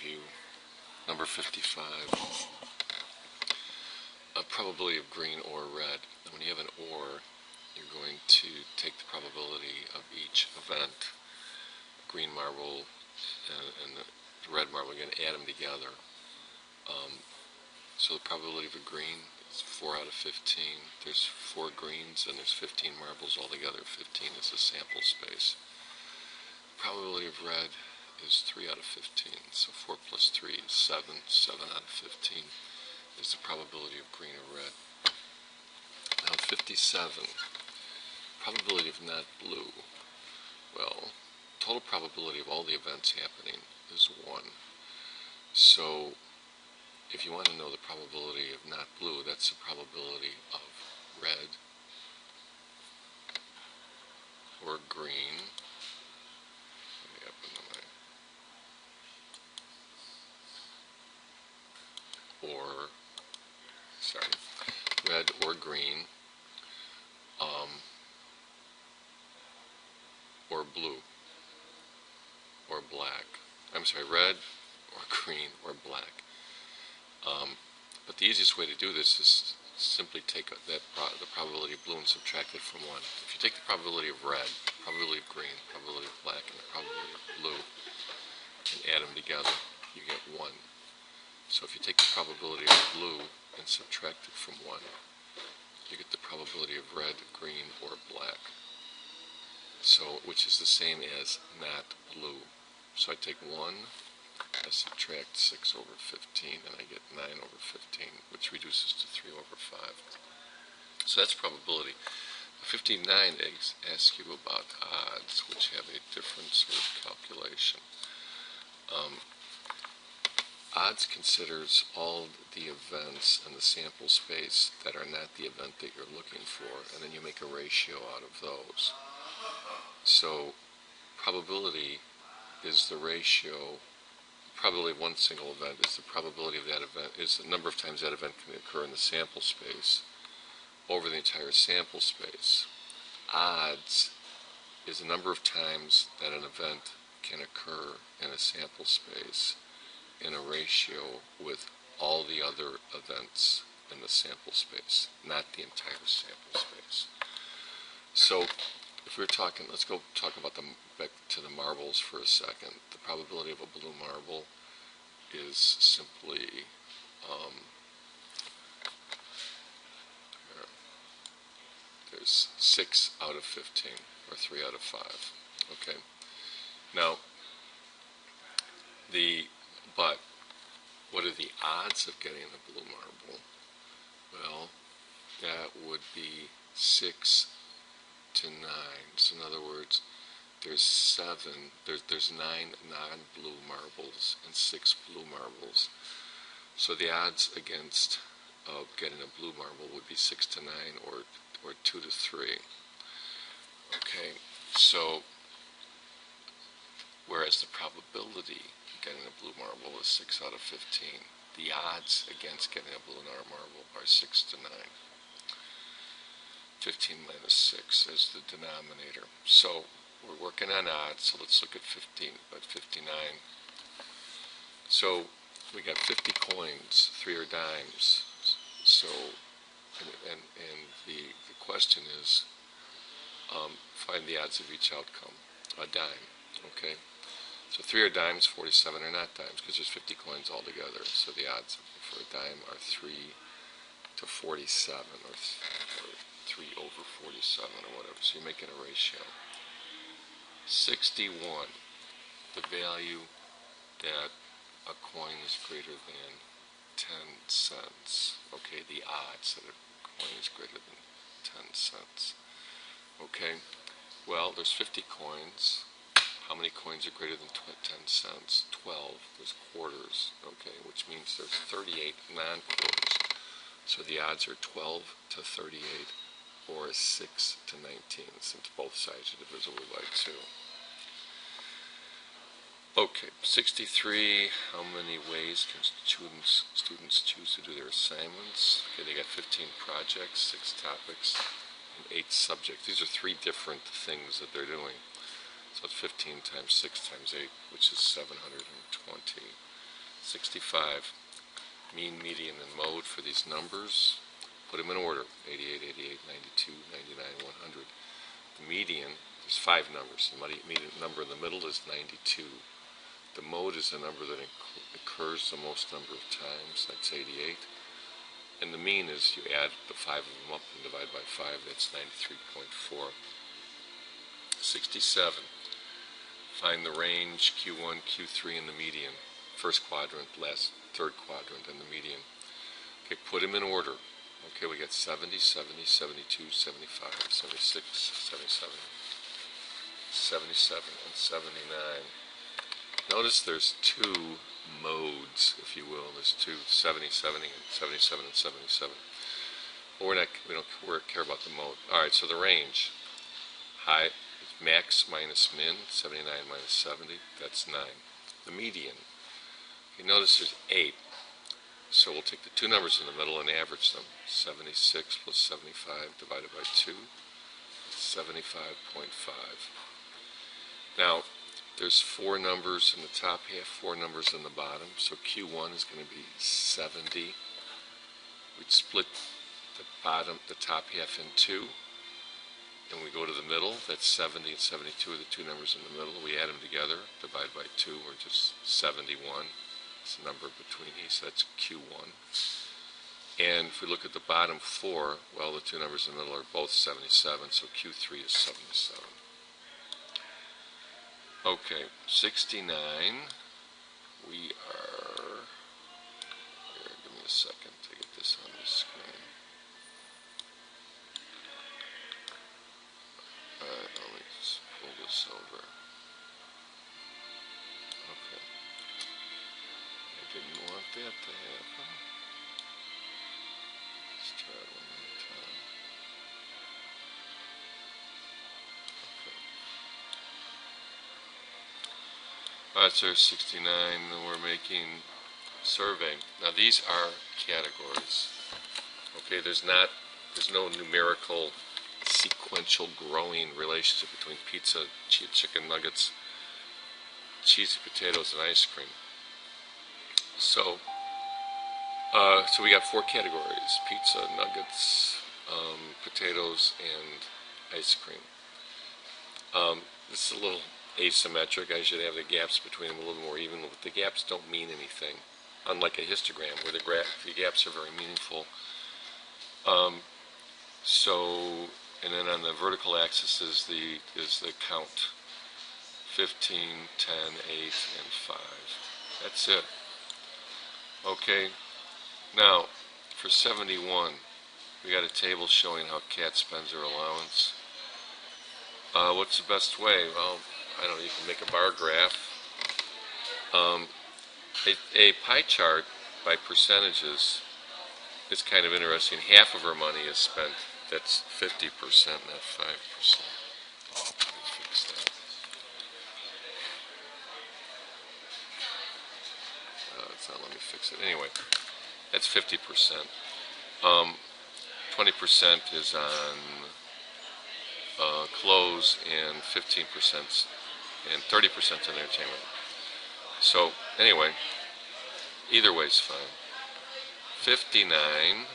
review. Number 55. A probability of green or red. And when you have an or, you're going to take the probability of each event, green marble and the red marble, you're going to add them together. So the probability of a green is 4 out of 15. There's 4 greens and there's 15 marbles altogether. 15 is the sample space. The probability of red is 3 out of 15. So 4 plus 3 is 7. 7 out of 15 is the probability of green or red. Now 57. Probability of not blue. Well, total probability of all the events happening is 1. So if you want to know the probability of not blue, that's the probability of red or green. Red or green, or blue, or black. I'm sorry, red or green or black. But the easiest way to do this is simply take the probability of blue and subtract it from 1. If you take the probability of red, probability of green, probability of black, and the probability of blue, and add them together, you get 1. So if you take the probability of blue and subtract it from 1, you get the probability of red, green, or black. So, which is the same as not blue. So I take 1, I subtract 6 over 15, and I get 9 over 15, which reduces to 3 over 5. So that's probability. 59 asks you about odds, which have a different sort of calculation. Odds considers all the events in the sample space that are not the event that you're looking for, and then you make a ratio out of those. So probability is the ratio. Probability of one single event is the probability of that event, is the number of times that event can occur in the sample space over the entire sample space. Odds is the number of times that an event can occur in a sample space in a ratio with all the other events in the sample space, not the entire sample space. So if we're talking, let's go talk about back to the marbles for a second. The probability of a blue marble is simply there's 6 out of 15, or 3 out of 5. Okay. Now, but what are the odds of getting a blue marble? Well, that would be 6 to 9. So in other words, there's 9 non-blue marbles and 6 blue marbles. So the odds against getting a blue marble would be 6 to 9 or 2 to 3. Okay, so whereas the probability of getting a blue marble is 6 out of 15, the odds against getting a blue marble are 6 to 9. 15 minus 6 as the denominator. So we're working on odds, so let's look at 59. So we got 50 coins, 3 are dimes. So, and the question is, find the odds of each outcome. A dime, okay? So 3 are dimes, 47 are not dimes, because there's 50 coins altogether. So the odds for a dime are 3 to 47, or 3 over 47, or whatever. So you're making a ratio. 61, the value that a coin is greater than 10 cents. Okay, the odds that a coin is greater than 10 cents. Okay, well, there's 50 coins. How many coins are greater than 10 cents? 12. There's quarters, okay, which means there's 38 non-quarters. So the odds are 12 to 38, or 6 to 19, since both sides are divisible by 2. Okay, 63, how many ways can students choose to do their assignments? Okay, they got 15 projects, 6 topics, and 8 subjects. These are 3 different things that they're doing. So it's 15 times 6 times 8, which is 720. 65. Mean, median, and mode for these numbers. Put them in order. 88, 88, 92, 99, 100. The median, there's 5 numbers. The median number in the middle is 92. The mode is the number that occurs the most number of times. That's 88. And the mean is you add the 5 of them up and divide by 5. That's 93.4. 67. Find the range, Q1, Q3, and the median. First quadrant, third quadrant, and the median. Okay, put them in order. Okay, we got 70, 70, 72, 75, 76, 77, 77, and 79. Notice there's 2 modes, if you will. There's 70, 70, and 77, and 77. But we don't care about the mode. All right, so the range. High, max minus min, 79 minus 70, that's 9. The median. Okay, notice there's 8. So we'll take the 2 numbers in the middle and average them. 76 plus 75 divided by 2, 75.5. Now, there's 4 numbers in the top half, 4 numbers in the bottom. So Q1 is going to be 70. We'd split the top half in 2. And we go to the middle. That's 70 and 72 are the 2 numbers in the middle. We add them together, divide by 2, or just 71. It's the number between these, so that's Q1. And if we look at the bottom 4, well, the 2 numbers in the middle are both 77, so Q3 is 77. Okay, 69. We are, here, give me a second to get this on the screen. Alright, let me just pull this over. Okay. I didn't want that to happen. Let's try it one more time. Okay. Alright, so 69, and we're making survey. Now these are categories. Okay, there's no numerical sequential growing relationship between pizza, chicken nuggets, cheesy potatoes, and ice cream. So we got 4 categories: pizza, nuggets, potatoes, and ice cream. This is a little asymmetric. I should have the gaps between them a little more even. The gaps don't mean anything, unlike a histogram where the gaps are very meaningful. And then on the vertical axis is the count: 15, 10, 8, and 5. That's it. Okay. Now, for 71, we got a table showing how Cat spends her allowance. What's the best way? Well, I don't know. You can make a bar graph. A pie chart by percentages is kind of interesting. Half of her money is spent. That's 50%, not 5%. Oh, let me fix that. It's not letting me fix it. Anyway, that's 50%. 20% is on clothes, and 15% and 30% on entertainment. So anyway, either way is fine. 59.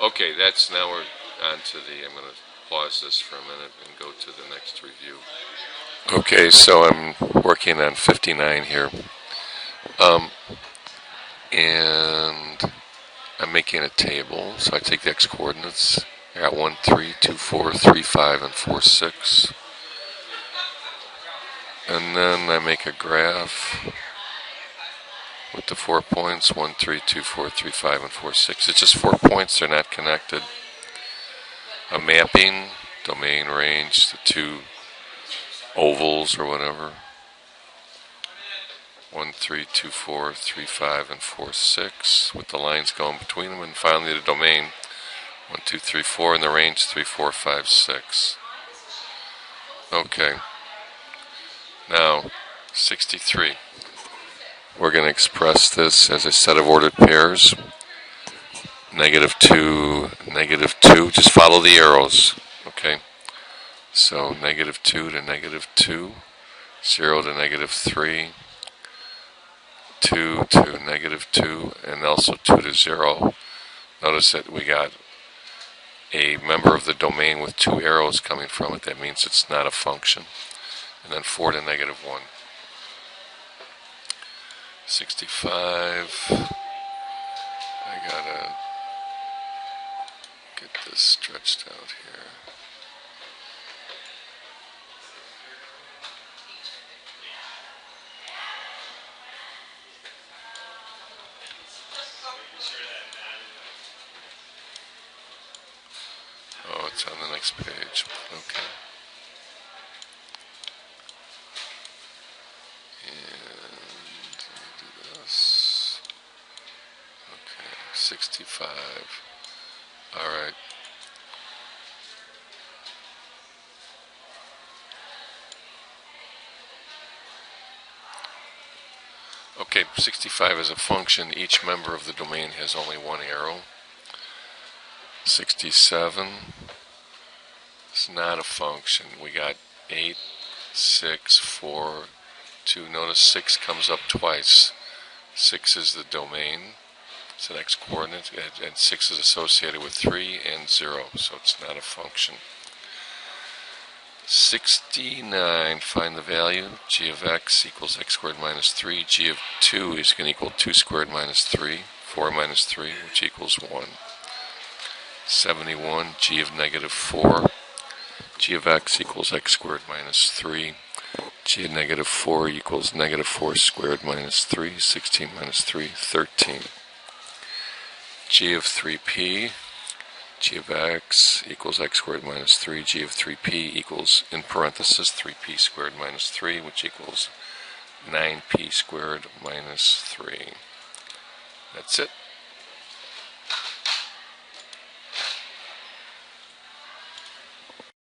Okay, now we're on to I'm going to pause this for a minute and go to the next review. Okay, so I'm working on 59 here. And I'm making a table. So I take the x-coordinates. I got 1, 3, 2, 4, 3, 5, and 4, 6. And then I make a graph with the 4 points: 1, 3, 2, 4, 3, 5, and 4, 6. It's just 4 points, they're not connected. A mapping, domain, range, the 2 ovals or whatever. 1, 3, 2, 4, 3, 5, and 4, 6, with the lines going between them. And finally the domain, 1, 2, 3, 4, and the range, 3, 4, 5, 6. Okay. Now, 63. We're going to express this as a set of ordered pairs. -2, -2. Just follow the arrows. Okay. So negative 2 to negative 2, 0 to negative 3, 2 to negative 2, and also 2 to 0. Notice that we got a member of the domain with two arrows coming from it. That means it's not a function. And then 4 to negative 1. 65. I gotta get this stretched out here. Oh, it's on the next page. Okay. And let me do this. Okay, 65. All right. Okay, 65 is a function. Each member of the domain has only one arrow. 67 is not a function. We got 8, 6, 4, 2. Notice 6 comes up twice. 6 is the domain. It's an x coordinate, and 6 is associated with 3 and 0, so it's not a function. 69, find the value. G of x equals x squared minus 3. G of 2 is going to equal 2 squared minus 3, 4 minus 3, which equals 1. 71, g of negative 4. G of x equals x squared minus 3. G of negative 4 equals negative 4 squared minus 3. 16 minus 3, 13. G of 3p, g of x equals x squared minus 3. G of 3p equals, in parentheses, 3p squared minus 3, which equals 9p squared minus 3. That's it.